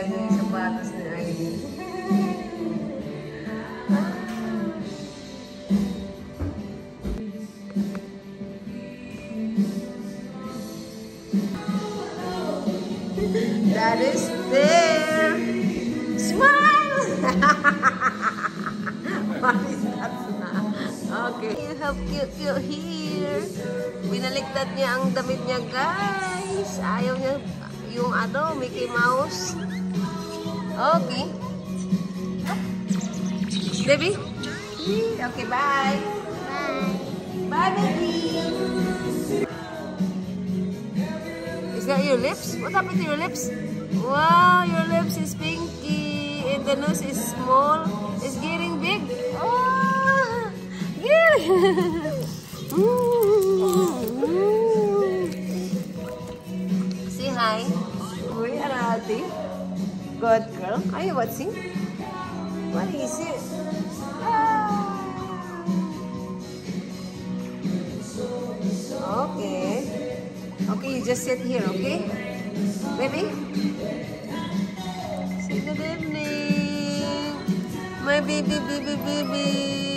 Ayan yung sapatos ni Aileen. That is there. Smile! What is that? Okay. You have cute here. Binaliktad niya ang damit niya, guys. Ayaw niya yung Mickey Mouse. Okay. Baby? Okay, bye. Bye. Bye, baby. Is that your lips? What happened to your lips? Wow, your lips is pinky. And the nose is small. It's getting big. Oh! Yeah! Say hi. Uy, Arati. Good girl. Are you watching? What is it? Okay. Okay, you just sit here, okay? Baby? Say good evening. My baby, baby, baby.